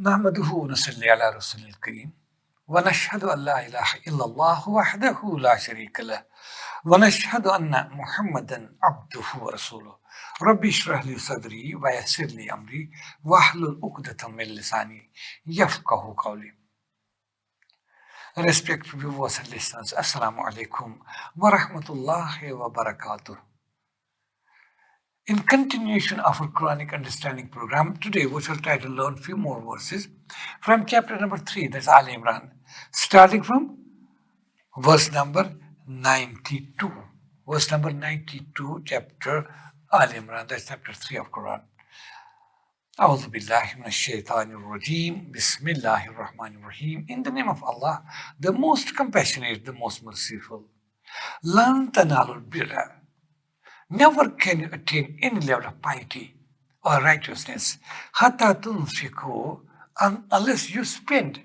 نحمده ونصلي على رسول الكريم ونشهد أن لا إله إلا الله وحده لا شريك له ونشهد أن محمدا عبده ورسوله ربي اشرح لي صدري ويسر لي أمري واحلل عقدة من لساني يفقهوا قولي. Respected viewers and listeners, Assalamu alaikum wa rahmatullahi wa barakatuh. In continuation of our Quranic understanding program, today we shall try to learn a few more verses from chapter number 3, that's Aali-Imran, starting from verse number 92. Verse number 92, chapter Aali-Imran, that's chapter 3 of Quran. A'udhu billahi minash shaitanir rajim. Bismillahir rahmanir rahim. In the name of Allah, the most compassionate, the most merciful. Lan tanalul birra. Never can you attain any level of piety or righteousness hatta tunfiqu, unless you spend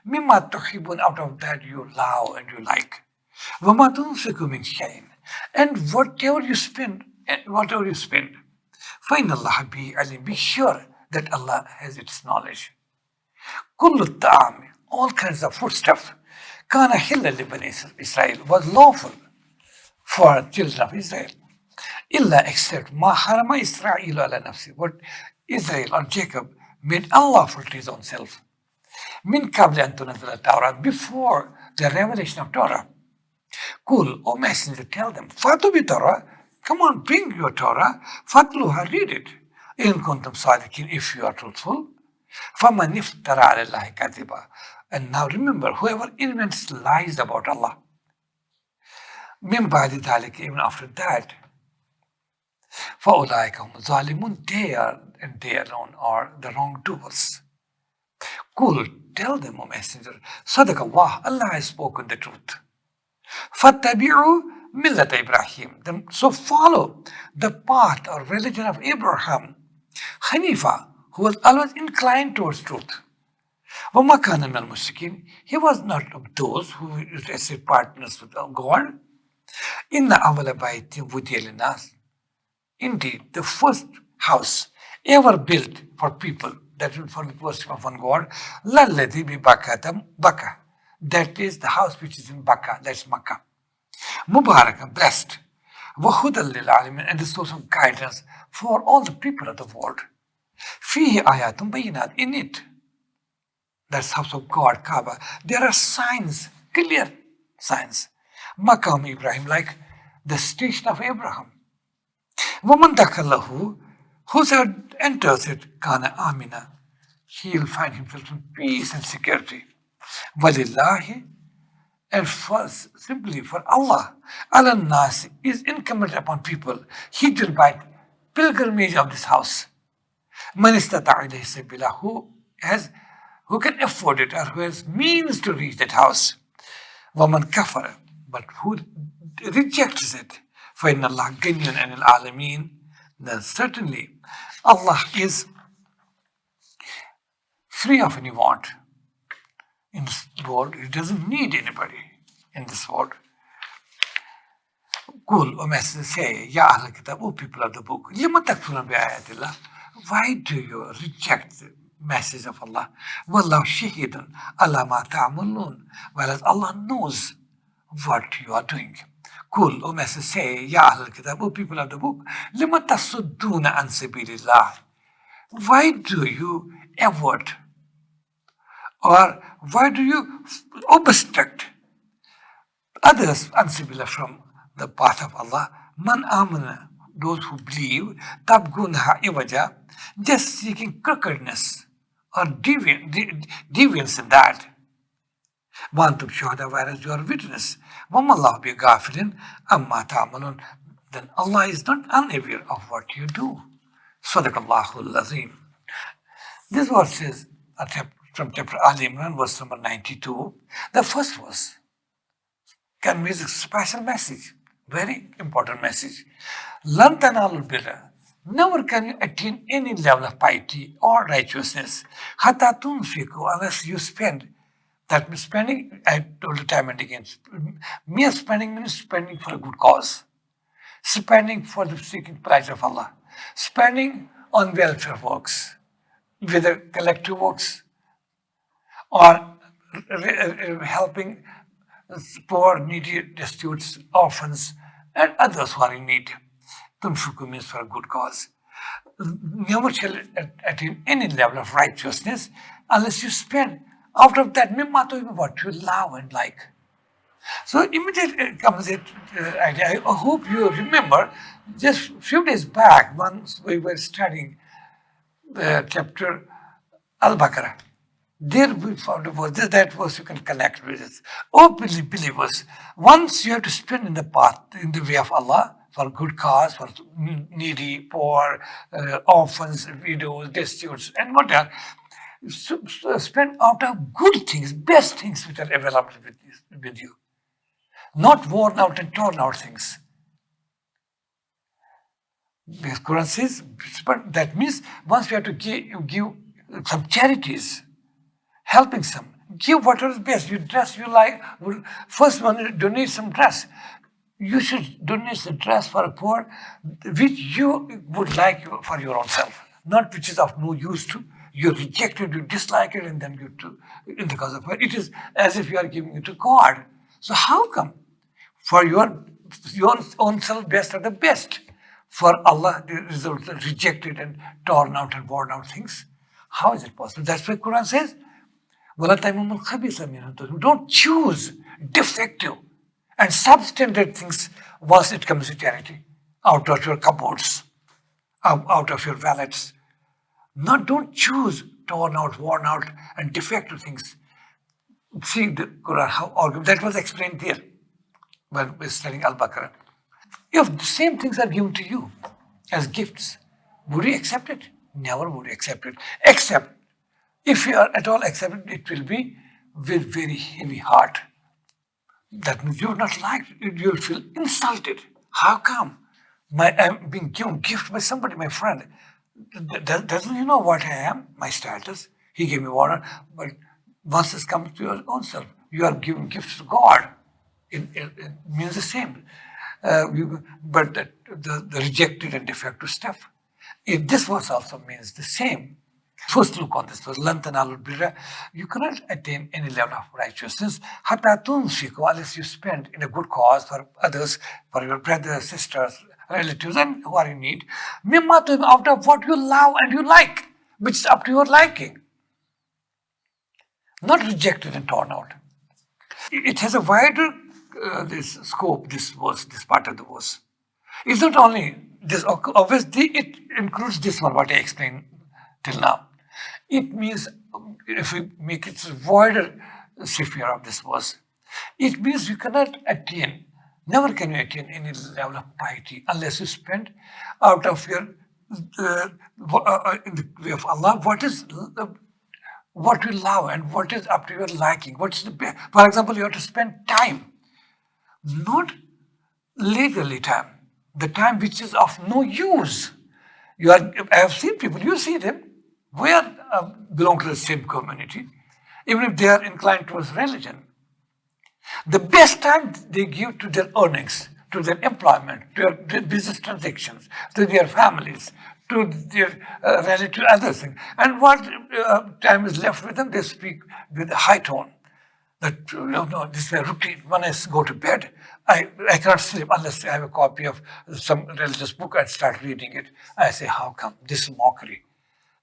mimma tuhibun, out of that you love and you like. Wama tunfiqu min shay'in, and whatever you spend, fa inna Allah bi alim, be sure that Allah has its knowledge. Kullu ta'am, all kinds of foodstuff, kana hilla li bani Israel, was lawful for children of Israel. Illa, except ma harama Israel ala nafsi, what Israel or Jacob made unlawful to his own self. Min qabli an tunazala Torah, before the revelation of Torah. Kul, O messenger, tell them, Fatu bi Torah, come on, bring your Torah, fatluha, read it. In kuntum sadiqin, if you are truthful. Faman iftara ala Allahi kadhiba. And now remember, whoever invents lies about Allah. Min ba'di dhalik, even after that. فَأُولَٰئِكَ هُمُ الظَّالِمُونَ, they are, and they alone are the wrongdoers. Kul, tell them, O messenger, Sadaq Allah, Allah has spoken the truth. فَاتَّبِعُوا مِلَّةَ Ibrahim, so follow the path or religion of Abraham, Hanifa, who was always inclined towards truth. وَمَا كَانَ مِنَ الْمُشْرِكِينَ, he was not of those who used to associate partners with God. إِنَّ أَوَّلَ بَيْتٍ وُدِيَ لِلنَّاسِ, indeed, the first house ever built for people, that is for the worship of one God, لَلَّذِي بِبَكَّةَ, Bakka, that is the house which is in Bakka, that's Makkah. Mubarak, blessed. وَهُدًى لِلْعَالَمِينَ, and the source of guidance for all the people of the world. فِيهِ آيَاتٌ بَيِّنَاتٌ, in it, that's house of God, Kaaba, there are signs, clear signs. Maqam Ibrahim, like the station of Abraham. وَمَنْ دَخَلَهُ, whosoever enters it, kana amina, he will find himself in peace and security. وَلِلَّهِ, and simply for Allah, ala nas, is incumbent upon people, hijr, by pilgrimage of this house. Man istata'a ilayhi sabila, who can afford it, or who has means to reach that house. وَمَنْ كَفَرَ, but who rejects it, فَإِنَّ اللَّهَ غَنِيٌّ عَنِ الْعَالَمِينَ, then certainly Allah is free of any want in this world. He doesn't need anybody in this world. Qul, O messenger, say, Ya Ahl Kitab, O people of the book, لِمَ تَكْفُرُونَ بِآيَاتِ اللَّهِ, why do you reject the message of Allah? وَاللَّهُ شَهِيدٌ عَلَى مَا تَعْمَلُونَ, whereas Allah knows what you are doing. Qul, O messenger, say, Ya Ahl Kitab, O people of the book, لِمَ تَصُدُّونَ عَنْ سَبِيلِ اللَّهِ, why do you avert, or why do you obstruct others unsibila, from the path of Allah? Man amana, those who believe, tabgunha iwaja, just seeking crookedness or deviance in that. Wantum shuhada, whereas you are witness. Wamallahu bi ghafilin amma ta'malun, then Allah is not unaware of what you do. Sadaqallahul azim. This verse is from chapter Aali-Imran, verse number 92. The first verse conveys a special message, very important message. Lan tanalul birra, never can you attain any level of piety or righteousness hatta tunfiqu, unless you spend. That means spending, I told you time and again, mere spending means spending for a good cause, spending for the seeking pleasure of Allah, spending on welfare works, whether collective works, or helping poor, needy, destitutes, orphans, and others who are in need. Tunfiku means for a good cause. Never shall attain any level of righteousness unless you spend out of that mimma to what you love and like. So immediately comes it idea. I hope you remember just a few days back once we were studying the chapter Al-Baqarah. There we found a verse, that verse you can connect with it. Oh believers, once you have to spend in the path, in the way of Allah, for good cause, for needy, poor, orphans, widows, destitutes, and whatever, so spend out of good things, best things which are available with you. Not worn out and torn out things. The Quran says, that means once we have to give some charities, helping some, give whatever is best. You dress you like, first one, donate some dress. You should donate the dress for a poor, which you would like for your own self, not which is of no use to. You reject it, you dislike it, and then give to in the cause of it. It is as if you are giving it to God. So how come? For your own self best are the best. For Allah, the results are rejected and torn out and worn out things. How is it possible? That's what Quran says. Don't choose defective and substandard things once it comes to charity, out of your cupboards, out of your wallets. Don't choose torn out, worn out, and defective things. See the Quran, how that was explained there when we're studying Al-Baqarah. If the same things are given to you as gifts, would you accept it? Never would you accept it. Except if you are at all accepted, it will be with very heavy heart. That means you will not like it, you will feel insulted. How come? I'm being given gift by somebody, my friend. Doesn't he know what I am? My status. He gave me water, but once it comes to your own self, you are giving gifts to God. It means the same. But the rejected and defective stuff. If this verse also means the same. First look on this verse, lan tanalul birra. You cannot attain any level of righteousness hatta tunfiqu, unless you spend in a good cause for others, for your brothers, sisters, relatives, and who are in need. Mimma, out of what you love and you like, which is up to your liking. Not rejected and torn out. It has a wider this scope, this verse, this part of the verse. It's not only this, obviously it includes this one, what I explained till now. It means, if we make it a wider sphere of this verse, it means you cannot attain, never can you attain any level of piety unless you spend out of your, in the way of Allah, what you love and what is up to your liking. What's the best? For example, you have to spend time, not legally time, the time which is of no use. I have seen people, you see them, we belong to the same community, even if they are inclined towards religion. The best time they give to their earnings, to their employment, to their business transactions, to their families, to their relative other things. And what time is left with them, they speak with a high tone. That, no, this is my routine. When I go to bed, I cannot sleep unless I have a copy of some religious book and start reading it. I say, how come? This is mockery.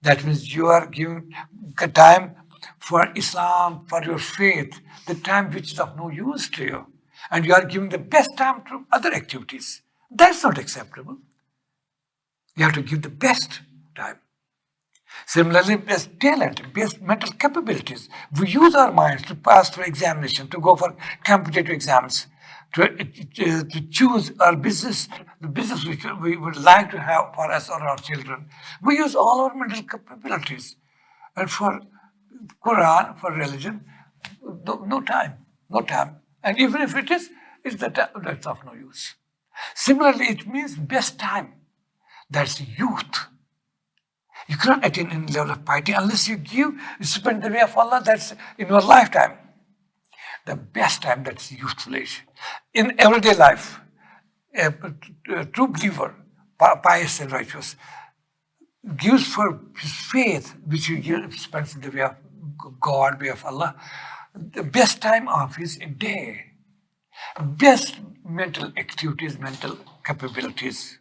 That means you are giving the time for Islam, for your faith, the time which is of no use to you. And you are giving the best time to other activities. That's not acceptable. You have to give the best time. Similarly, best talent, best mental capabilities. We use our minds to pass through examination, to go for competitive exams, to choose our business, the business which we would like to have for us or our children. We use all our mental capabilities. And for Quran, for religion, no time. And even if it is, it's that's of no use. Similarly, it means best time. That's youth. You cannot attain any level of piety unless you spend the way of Allah, that's in your lifetime. The best time, that's youthful age. In everyday life, a true believer, pious and righteous, gives for his faith, which he spends in the way of God, way of Allah, the best time off is in day. Best mental activities, mental capabilities.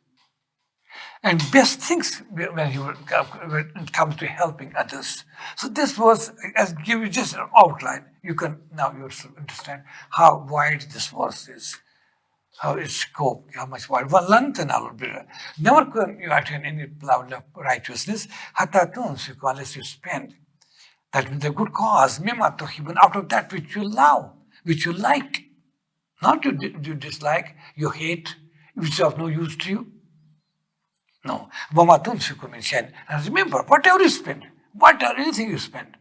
And best things when it comes to helping others. So this was, as give you just an outline. You can now you understand how wide this verse is, how its scope, how much wide. وَلَن تَنَالُوا الْبِرَّ. Never can you attain any level of righteousness حَتَّى تُنْفِقُوا, unless you spend. That means a good cause, مِمَّا تُحِبُّونَ, out of that which you love, which you like. Not you dislike, you hate, which is of no use to you. No. وَمَا تُنْفِقُوا مِنْ شَيْءٍ. And remember, whatever you spend, anything you spend,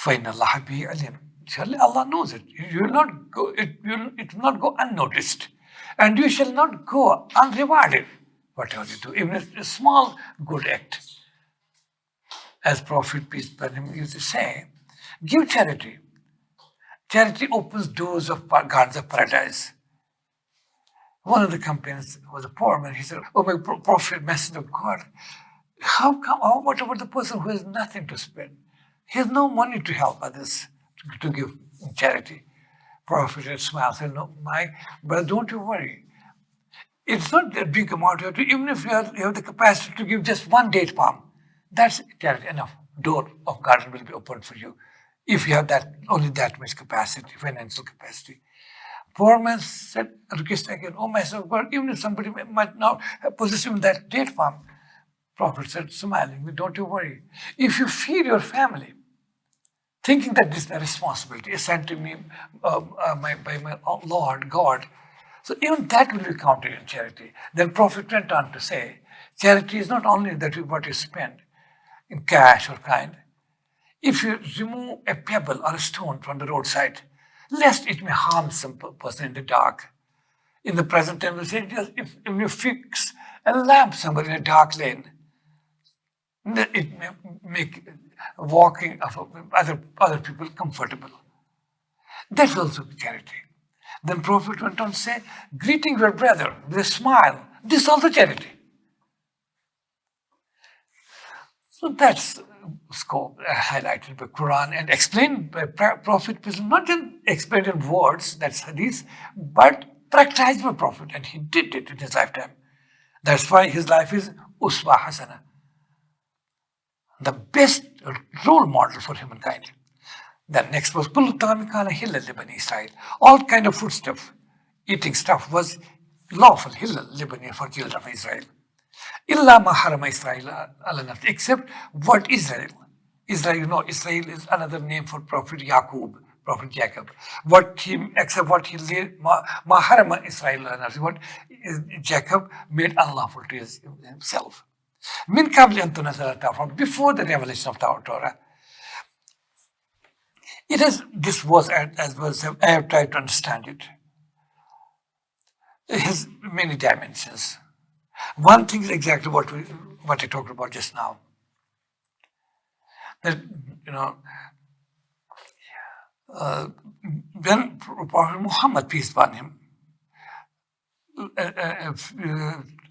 فَإِنَّ اللَّهَ بِهِ عَلِيمٌ. Surely Allah knows it. You will not go, it will not go unnoticed. And you shall not go unrewarded, whatever you do, even if it's a small good act. As Prophet, peace be upon him, used to say, give charity. Charity opens doors of gardens of paradise. One of the companions was a poor man. He said, "Oh, my Prophet, Messenger of God, how come? What about the person who has nothing to spend? He has no money to help others, to give charity." Prophet smiled, said, "No, my brother, don't you worry. It's not that big amount. Even if you have the capacity to give just one date palm, that's charity enough. Door of garden will be opened for you. If you have only that much capacity, financial capacity." Poor man said, request again, "Oh, Master of God, even if somebody might not possess even that date palm." Prophet said, smiling, "Don't you worry. If you feed your family, thinking that this is a responsibility assigned to me by my Lord God, so even that will be counted in charity." Then Prophet went on to say, charity is not only that what you spend in cash or kind. If you remove a pebble or a stone from the roadside, lest it may harm some person in the dark. In the present time, we say, if you fix a lamp somewhere in a dark lane, it may make walking of other people comfortable. That's also charity. Then Prophet went on to say, greeting your brother with a smile. This is also charity. So that's scope highlighted by Quran and explained by Prophet, not just explained in words, that's hadith, but practiced by Prophet, and he did it in his lifetime. That's why his life is uswa hasana, the best role model for humankind. Then next was kullu ta'ami kana hillal li bani Israel. All kind of food stuff, eating stuff was lawful, hillal li bani, for children of Israel. Illa ma harama Israel ala nafsi, except what Israel. Israel is another name for Prophet Yaqub, Prophet Jacob. Except what he did, ma harama Israel ala nafsi, what Jacob made unlawful to himself. Min qabli an tunzala Torah, before the revelation of the Torah. This was, as I have tried to understand it. It has many dimensions. One thing is exactly what I talked about just now. That, when Prophet Muhammad, peace be upon him,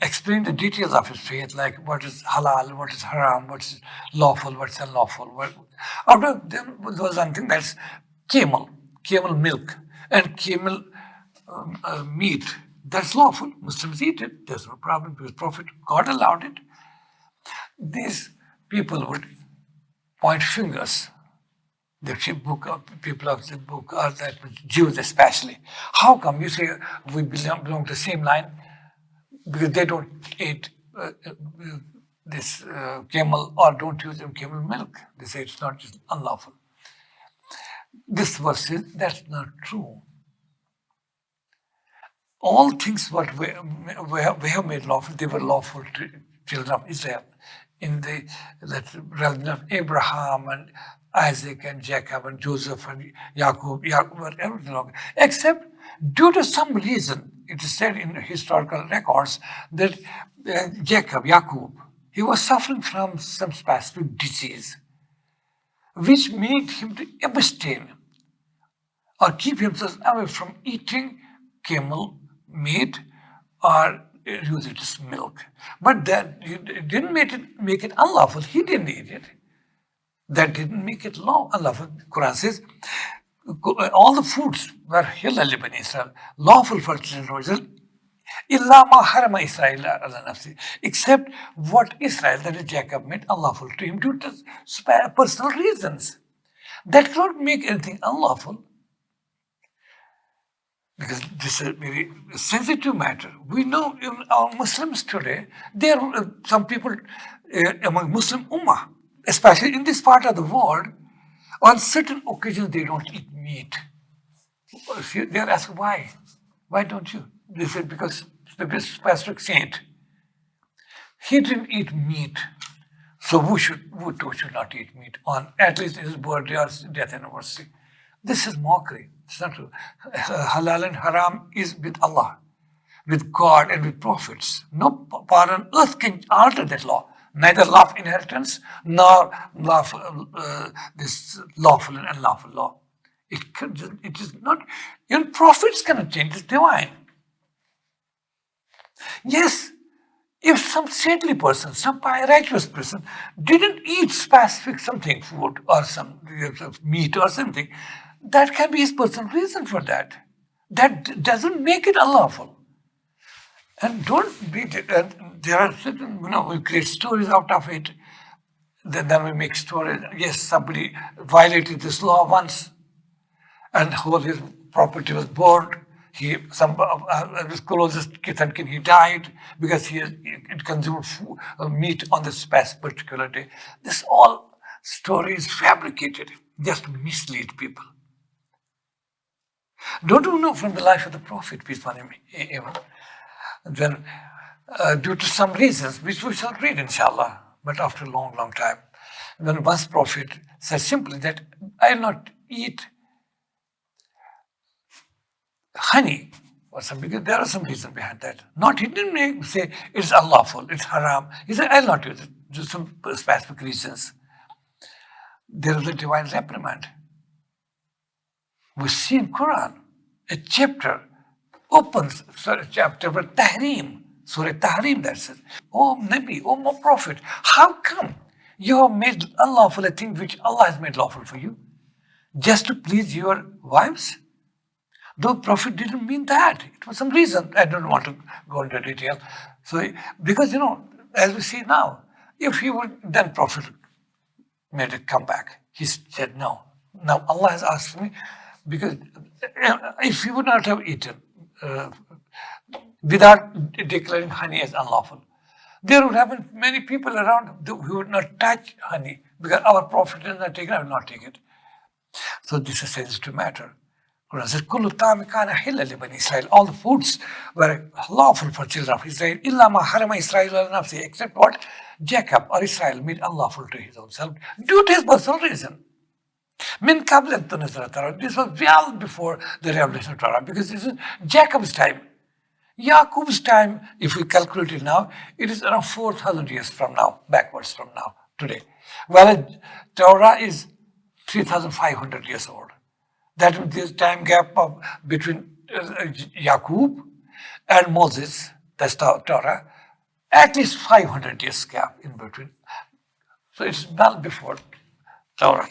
explained the details of his faith, like what is halal, what is haram, what is lawful, what is unlawful. Out of them was something that's camel milk, and camel meat. That's lawful. Muslims eat it. There's no problem because Prophet, God allowed it. These people would point fingers. The people of the book are that Jews especially. How come you say we belong to the same line? Because they don't eat this camel or don't use camel milk. They say it's not just unlawful. This verse says that's not true. All things what we have made lawful, they were lawful to children of Israel in the realm of Abraham and Isaac and Jacob and Joseph and Jacob, everything. Except due to some reason, it is said in historical records that Jacob, he was suffering from some specific disease, which made him to abstain or keep himself away from eating camel meat or use it as milk. But that didn't make it unlawful. He didn't eat it. That didn't make it law. Allah, Quran says, all the foods were halal li Bani Israel, lawful for children of Israel, illa ma harama Israel ala nafsi, except what Israel, that is Jacob, made unlawful to him due to personal reasons. That cannot make anything unlawful, because this is a very sensitive matter. We know in our Muslims today, there are some people among Muslim Ummah, especially in this part of the world, on certain occasions they don't eat meat. They are asked why? Why don't you? They said because the specific saint, he didn't eat meat, so we too should not eat meat on at least his birthday or death anniversary. This is mockery. It's not true. Halal and haram is with Allah, with God and with prophets. No power on earth can alter that law. Neither law of inheritance nor law of, this lawful and unlawful law. It is not, even prophets cannot change, it's divine. Yes, if some saintly person, some righteous person didn't eat specific something, food or some meat or something, that can be his personal reason for that. That doesn't make it unlawful. And don't be, there are certain, we create stories out of it. Then we make stories. Yes, somebody violated this law once, and whole his property was burned. Some of his closest kith and kin, he died because it consumed meat on this particular day. This all story is fabricated just to mislead people. Don't you know from the life of the Prophet, peace upon him, then due to some reasons, which we shall read inshallah, but after a long, long time, when once Prophet said simply that I will not eat honey or something, because there are some reason behind that. Not, he didn't say it's unlawful, it's haram. He said, I will not use it, just some specific reasons. There is a divine reprimand. We see in Quran, a chapter opens, chapter with Tahrim, Surah Tahrim, that says, Oh Nabi, oh my Prophet, how come you have made unlawful a thing which Allah has made lawful for you, just to please your wives? Though Prophet didn't mean that. It was some reason. I don't want to go into detail. So, because, as we see now, if he would, then Prophet made a comeback. He said, no. Now Allah has asked me, because if he would not have eaten without declaring honey as unlawful, there would have been many people around who would not touch honey, because our Prophet did not take it, I will not take it. So this is a sensitive matter. Quran says, Kullu ta'ami kana hilla li Bani Israel. All the foods were lawful for children of Israel, illa ma harama Israel al nafsi, except what Jacob or Israel made unlawful to his own self, due to his personal reason. Min qabl an tunzala Torah. This was well before the revelation of Torah, because this is Jacob's time. Yaqub's time, if we calculate it now, it is around 4,000 years from now, backwards from now, today. Whereas Torah is 3,500 years old. That means this time gap between Yaqub and Moses, that's Torah, at least 500 years gap in between. So it's well before Torah.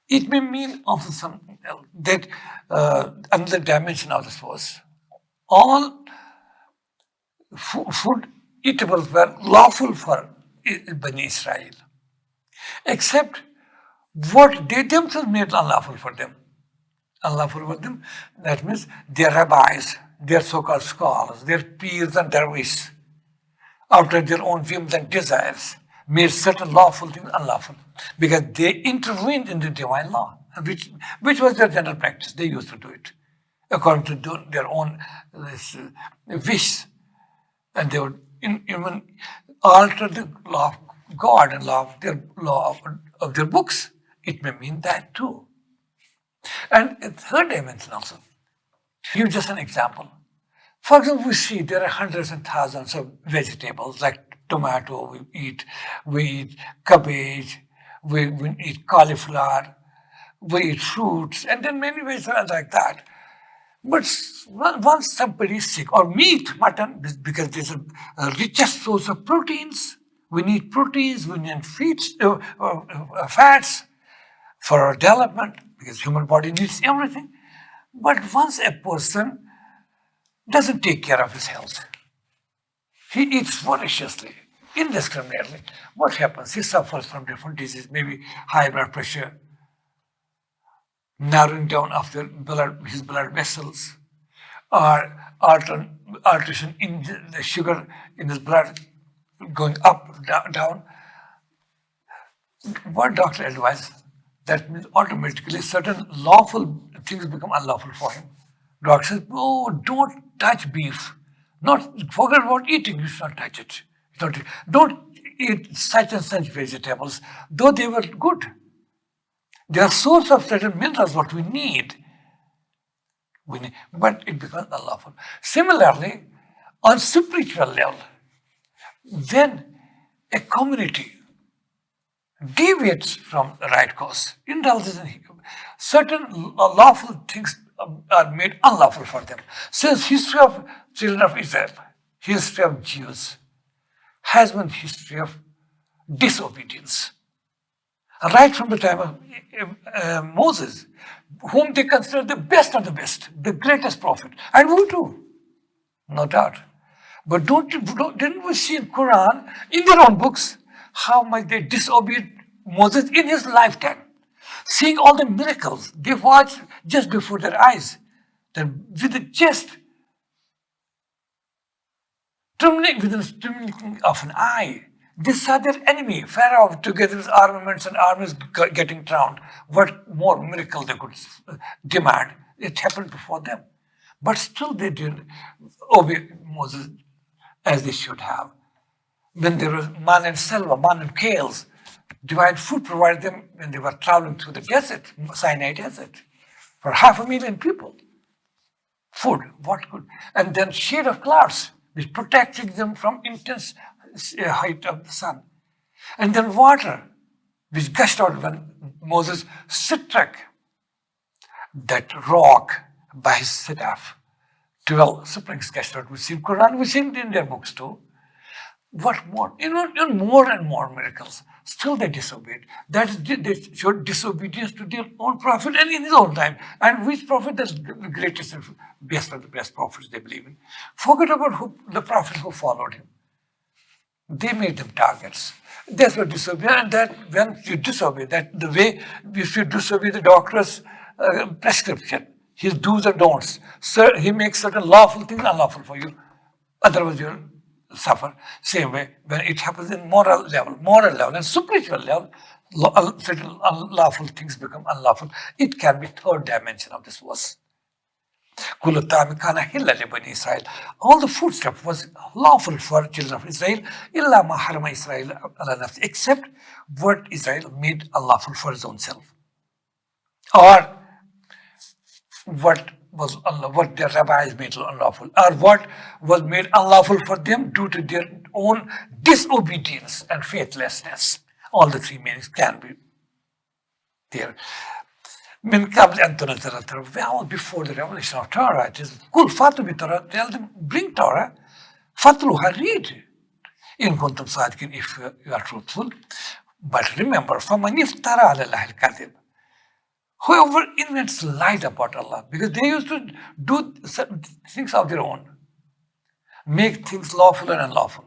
It may mean also something else, that another dimension of this was all food eatables were lawful for Bani Israel, except what they themselves made unlawful for them. Unlawful for them, that means their rabbis, their so-called scholars, their peers and dervishes, after their own whims and desires, made certain lawful things unlawful, because they intervened in the divine law, which was their general practice. They used to do it according to their own wish, and they would even alter the law of God and law of their books. It may mean that too. And a third dimension also. Give just an example. For example, we see there are hundreds and thousands of vegetables like tomato, we eat cabbage, we eat cauliflower, we eat fruits, and then many vegetables like that. But once somebody is sick, or meat, mutton, because there's a richest source of proteins, We need proteins, we need fats for our development, because human body needs everything. But once a person doesn't take care of his health, he eats voraciously, indiscriminately, what happens? He suffers from different diseases, maybe high blood pressure, narrowing down of his blood vessels, or alteration in the sugar in his blood going up, down. What doctor advises? That means automatically certain lawful things become unlawful for him. Doctor says, oh, don't touch beef. Forget about eating, you should not touch it. Don't eat such and such vegetables, though they were good. They are source of certain minerals, what we need. But it becomes unlawful. Similarly, on spiritual level, when a community deviates from the right course, indulges in certain lawful things are made unlawful for them. Since history of children of Israel, history of Jews, has been history of disobedience. Right from the time of Moses, whom they consider the best of the best, the greatest prophet. And we too, no doubt. But didn't we see in Quran, in their own books, how much they disobeyed Moses in his lifetime? Seeing all the miracles they watched just before their eyes, then with the just trembling of an eye, they saw their enemy, Pharaoh, together with armaments and armies getting drowned. What more miracle they could demand? It happened before them. But still they didn't obey Moses as they should have. When there was man and selva, man and kales, divine food provided them when they were traveling through the desert, Sinai desert, for 500,000 people. Food, what good? And then shade of clouds, which protected them from intense height of the sun. And then water, which gushed out when Moses struck that rock by his staff. 12 springs gushed out. We see in Quran, we see it in their books too. What more? Even more and more miracles. Still they disobeyed. That is, they showed disobedience to their own prophet and in his own time. And which prophet is the greatest and best of the best prophets they believe in? Forget about the prophets who followed him. They made them targets. That's what disobedience. And that when you disobey, that the way if you disobey the doctor's prescription, his do's and don'ts, he makes certain lawful things unlawful for you. Otherwise you'll suffer. Same way, when it happens in moral level and spiritual level, certain unlawful things become unlawful. It can be third dimension of this verse. All the food stuff was lawful for children of Israel, except what Israel made unlawful for his own self. Or what their rabbis made unlawful, or what was made unlawful for them due to their own disobedience and faithlessness. All the three meanings can be there. Well, before the revelation of Torah, it is Kul Fatu bi Torah, tell them, bring Torah, Fatluha, read. In kuntum sadiqin, if you are truthful. But remember, فَمَنْ يَفْتَرَى عَلَى اللَّهِ الْكَذِبَ, whoever invents lies about Allah, because they used to do things of their own, make things lawful and unlawful,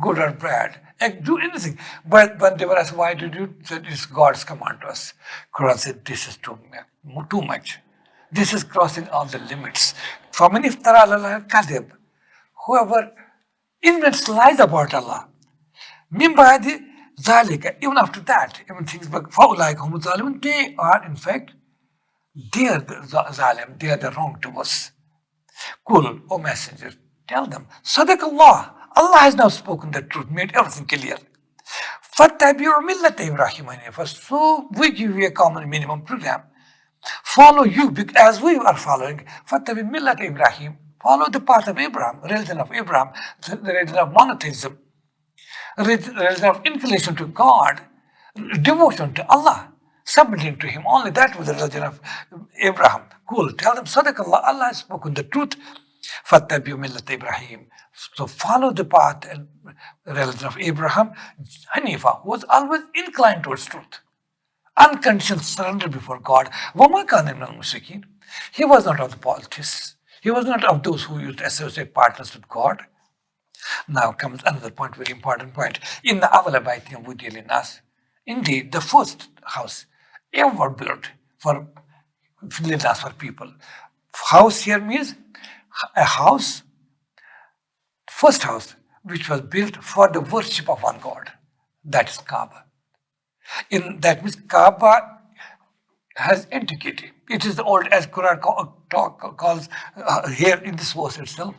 good or bad, do anything. But when they were asked, why did you say it's God's command to us? Quran said, this is too much. This is crossing all the limits. فَمَنْ يَفْتَرَى عَلَى اللَّهِ الْكَذِبَ, whoever invents lies about Allah, مِنْ بَعْدِ ذَلِكَ, even after that, even things like فَأُولَٰئِكَ هُمُ الظَّالِمُونَ, they are in fact, they are the zalim, they are the wrongdoers. Kul, O messenger, tell them, Sadaq Allah, Allah has now spoken the truth, made everything clear. فَاتَّبِعُوا مِلَّةَ إِبْرَاهِيمَ حَنِيفًا, so we give you a common minimum program. Follow you, as we are following, فَاتَّبِعُوا مِلَّةَ إِبْرَاهِيمَ, follow the path of Abraham, religion of Abraham, the religion of monotheism, religion of inclination to God, devotion to Allah, submitting to Him. Only that was the religion of Abraham. Cool. Tell them, Sadaq Allah, Allah has spoken the truth. فَاتَّبِعُوا مِلَّةَ Ibrahim. So follow the path and religion of Abraham, Hanifa, who was always inclined towards truth. Unconditional surrender before God. وَمَا كَانَ مِنَ الْمُشْرِكِينَ. He was not of the politics. He was not of those who used to associate partners with God. Now comes another point, very important point. In the Awala Baitim Wudiyal Nas, indeed, the first house ever built for Linas, for people. House here means a house, first house, which was built for the worship of one God. That is Kaaba. That means Kaaba has antiquity. It is the old, as Quran calls here in this verse itself,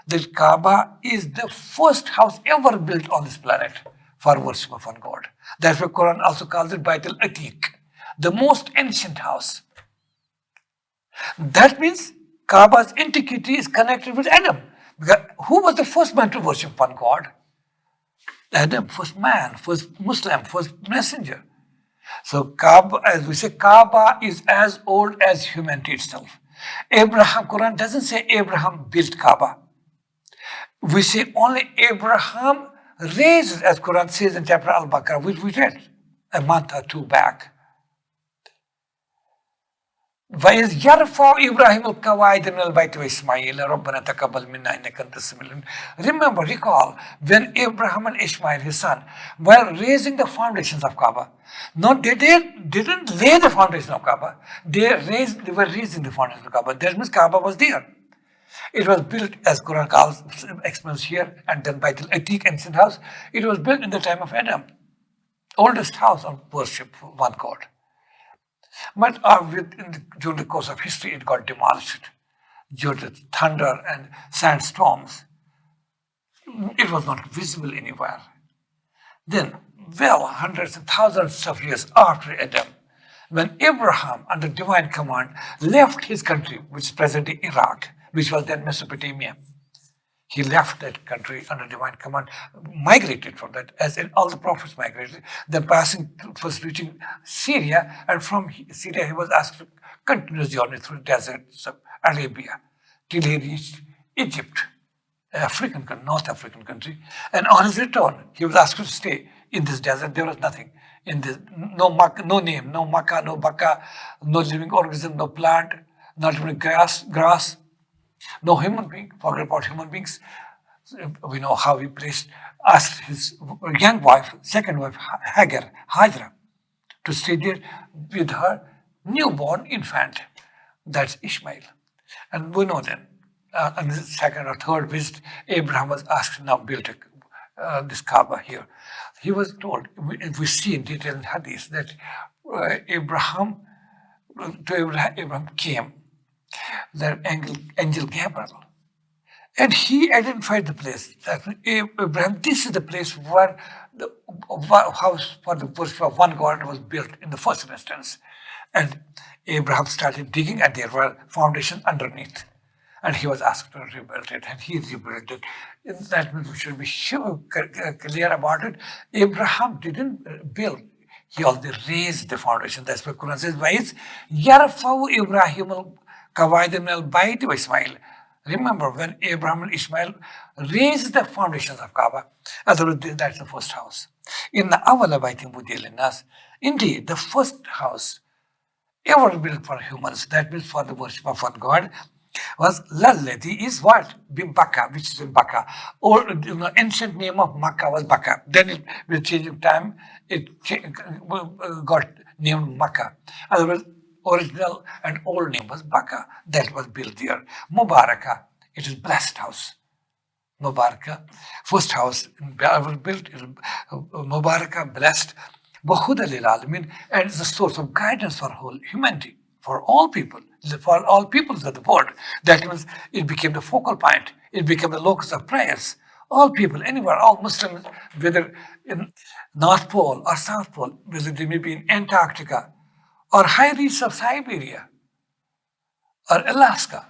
that Kaaba is the first house ever built on this planet for worship of one God. That's why Quran also calls it Baitul Atiq, the most ancient house. That means Kaaba's antiquity is connected with Adam. Because who was the first man to worship one God? Adam, first man, first Muslim, first messenger. So Kaaba, as we say, Kaaba is as old as humanity itself. Abraham, Quran doesn't say Abraham built Kaaba. We say only Abraham raised, as Quran says in chapter Al-Baqarah, which we read a month or two back. وَإِذْ يَرْفَعُ إِبْرَاهِيمُ الْقَوَاعِدَ مِنَ الْبَيْتِ وَإِسْمَاعِيلَ رَبَّنَا تَقَبَّلْ مِنَّا إِنَّكَ أَنْتَ السَّمِيعُ الْعَلِيمُ. Remember, recall, when Abraham and Ishmael, his son, were raising the foundations of Kaaba. No, they didn't lay the foundation of Kaaba. They were raising the foundation of Kaaba. That means Kaaba was there. It was built, as Quran explains here, and then by the Atiq ancient house. It was built in the time of Adam, oldest house of worship for one God. But during the course of history, it got demolished due to thunder and sandstorms. It was not visible anywhere. Then, hundreds and thousands of years after Adam, when Abraham, under divine command, left his country, which is present-day Iraq, which was then Mesopotamia, he left that country under divine command, migrated from that, as in all the prophets migrated, then first reaching Syria, and from Syria he was asked to continue his journey through the deserts of Arabia, till he reached Egypt, North African country. And on his return, he was asked to stay in this desert. There was nothing. No name, no Makkah, no Baka, no living organism, no plant, not even grass, no human being. Forget about human beings. We know how he asked his young wife, second wife, Hajra, to stay there with her newborn infant. That's Ishmael. And we know then, on the second or third visit, Abraham was asked to now build this Kaaba here. He was told, we see in detail in Hadith, that Abraham came, the angel Gabriel, and he identified the place. That Abraham, this is the place where the house for the worship of one God was built in the first instance. And Abraham started digging, and there were foundations underneath. And he was asked to rebuild it, and he rebuilt it. That means we should be clear about it. Abraham didn't build. He also raised the foundation. That's what Quran says. وَإِذْ يَرْفَعُ إِبْرَاهِيمُ الْقَوَاعِدَ مِنَ الْبَيْتِ وَإِسْمَاعِيلَ. Remember, when Abraham and Ishmael raised the foundations of Kaaba, that's the first house. In the Awala Baitim Wudiyal Nas, indeed, the first house ever built for humans, that means for the worship of one God, was Lalladhi, is what? Baka, which is in Baka. Or ancient name of Makkah was Baka. Then with changing time, it got named Makkah. Otherwise, original and old name was Baka. That was built there. Mubarakah, it is blessed house. Mubarakah, first house ever built is Mubarakah, blessed. Wahuda lil alamin, and it's a source of guidance for whole humanity, for all people, for all peoples of the world. That means it became the focal point. It became the locus of prayers. All people, anywhere, all Muslims, whether in North Pole or South Pole, whether they may be in Antarctica or high reaches of Siberia or Alaska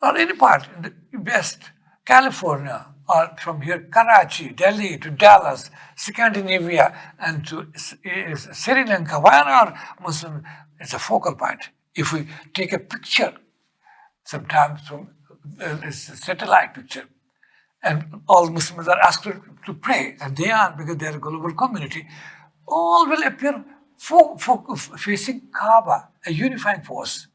or any part in the West, California, or from here, Karachi, Delhi to Dallas, Scandinavia, and to Sri Lanka, wherever Muslim, it's a focal point. If we take a picture, sometimes from this satellite picture. And all Muslims are asked to pray, and they are, because they are a global community. All will appear facing Kaaba, a unifying force.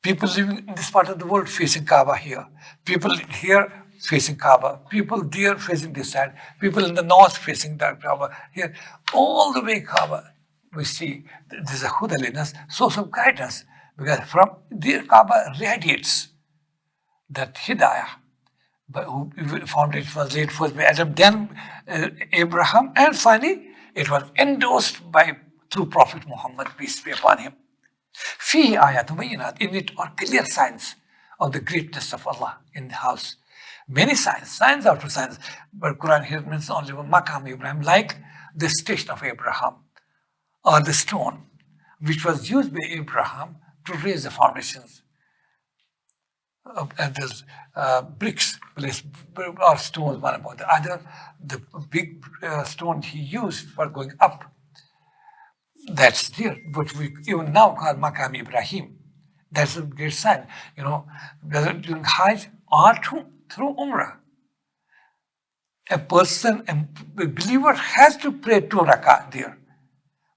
People living in this part of the world facing Kaaba here. People here facing Kaaba. People there facing this side. People in the north facing that Kaaba here. All the way Kaaba. We see this is a hudaliness, source of guidance, because from there Kaaba radiates that hidayah. But who found it was laid first by Adam, then Abraham, and finally it was endorsed through Prophet Muhammad, peace be upon him. Fihi ayat bayinat, in it are clear signs of the greatness of Allah in the house. Many signs after signs, but Quran here mentions only one Maqam Ibrahim, like the station of Abraham, or the stone, which was used by Abraham to raise the foundations. And there's bricks placed, or stones, one about the other. The big stone he used for going up, that's there. But we even now call Maqam Ibrahim. That's a great sign. Whether during Hajj or through Umrah, a person, a believer, has to pray 2 rakah there,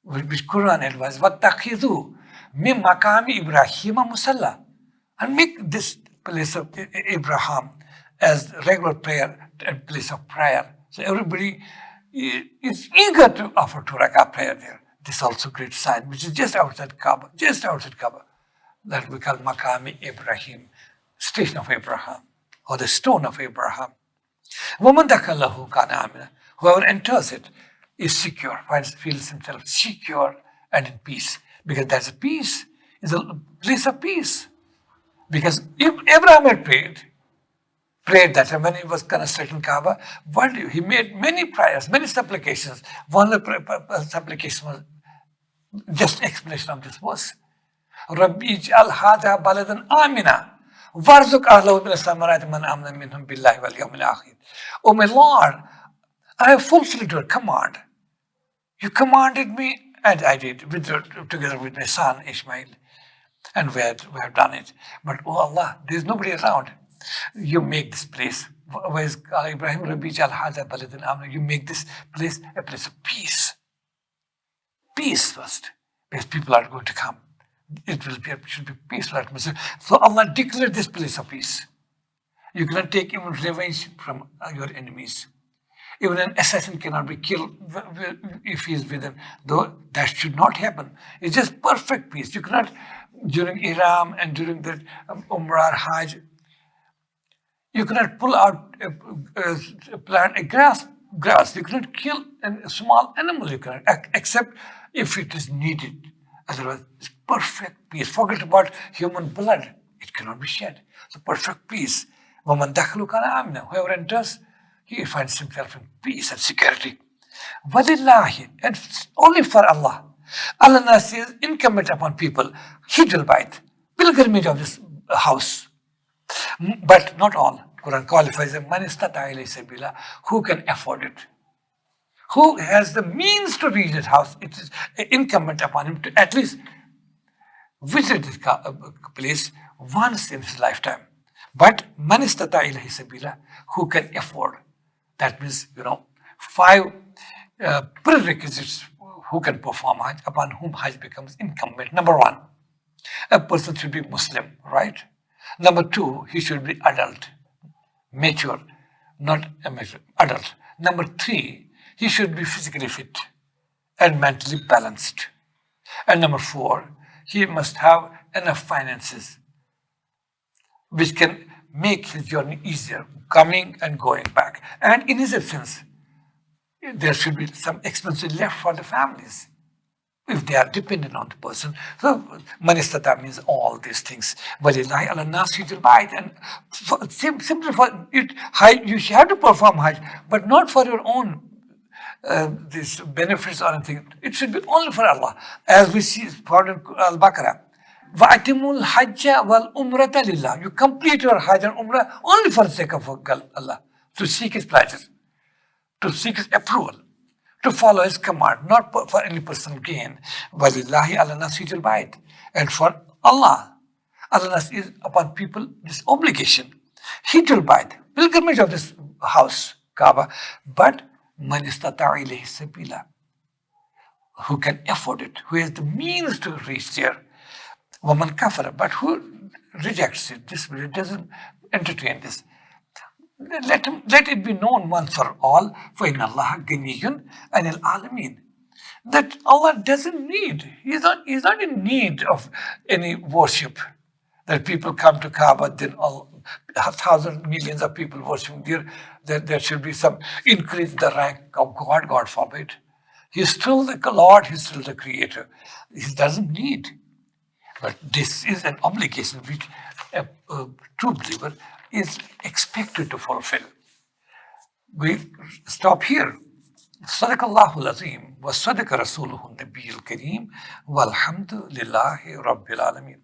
which Quran advises, وَاتَّخِذُوا مِن مَقَامِ إِبْرَاهِيمَ مُصَلَّى, and make this place of Abraham as regular prayer and place of prayer. So everybody is eager to offer 2 rakah prayer there. This is also a great sign, which is just outside Kaaba, that we call Maqam Ibrahim, station of Abraham, or the stone of Abraham. وَمَنْ دَخَلَهُ كَانَ آمِنًا, whoever enters it is secure, feels himself secure and in peace, because that's a peace, is a place of peace. Because if Abraham had prayed that when he was constructing Kaaba, he made many prayers, many supplications. One of the supplication was just explanation of this verse. Rabbi ij'al hadha baladan amina warzuq ahlahu min as-samarati man amana minhum billahi wal yawmil akhir. Oh my Lord, I have fulfilled your command. You commanded me, and I did, together with my son Ishmael. And we have done it. But oh Allah, there is nobody around. You make this place. Whereas Ibrahim Rabbi ij'al hadha baladan amina, you make this place a place of peace. Peace first, because people are going to come. Should be peaceful atmosphere. So Allah declared this place of peace. You cannot take even revenge from your enemies. Even an assassin cannot be killed if he is within. Though that should not happen. It's just perfect peace. You cannot, during Ihram and during the Umrah, Hajj, you cannot pull out, plant a grass. You cannot kill a small animal. You cannot, except if it is needed. Otherwise, it's perfect peace. Forget about human blood. It cannot be shed. So perfect peace. وَمَنْ دَخْلُ كَانَ آمِنًا, whoever enters, he finds himself in peace and security. وَلِلَّهِ, and only for Allah. Allah is incumbent upon people. Hijjul Bayt, pilgrimage of this house. But not all. Quran qualifies a man istata'a ilayhi sabila, who can afford it. Who has the means to reach that house, it is incumbent upon him to at least visit this place once in his lifetime. But man istata'a ilayhi sabila, who can afford. That means, 5 prerequisites who can perform Hajj, upon whom Hajj becomes incumbent. Number 1, a person should be Muslim, right? Number 2, he should be adult, mature, not immature, adult. Number 3, he should be physically fit and mentally balanced. And number 4, he must have enough finances which can make his journey easier, coming and going back. And in his absence, there should be some expenses left for the families if they are dependent on the person. So man istata'a means all these things. وَلِلَّهِ عَلَى النَّاسِ حِجُّ الْبَيْتِ, and simply for it, you have to perform Hajj, but not for your own these benefits or anything. It should be only for Allah, as we see found in Al-Baqarah. وَأَتِمُّ الْحَجَّ وَالْأُمْرَةَ لِلَّهِ, you complete your Hajj and Umrah only for the sake of Allah, to seek His pleasure, to seek His approval, to follow His command, not for any personal gain. وَلِلَّهِ عَلَى النَّاسِ حِجُّ الْبَيْتِ, and for Allah, Allah is upon people this obligation. He will buy the pilgrimage of this house, Kaaba, but man istata'a ilayhi sabila, who can afford it, who has the means to reach there. Woman kafara, but who rejects it, doesn't entertain this. Let it be known once for all, for inna Allah ganiyun anil alamin, that Allah doesn't need, He's not in need of any worship. That people come to Kaaba, then thousands, millions of people worshiping there should be some increase in the rank of God. God forbid. He's still the Lord, He's still the Creator. He doesn't need. But this is an obligation which a true believer is expected to fulfill. We stop here. صدق الله العظيم وصدق رسوله النبي الكريم والحمد لله رب العالمين.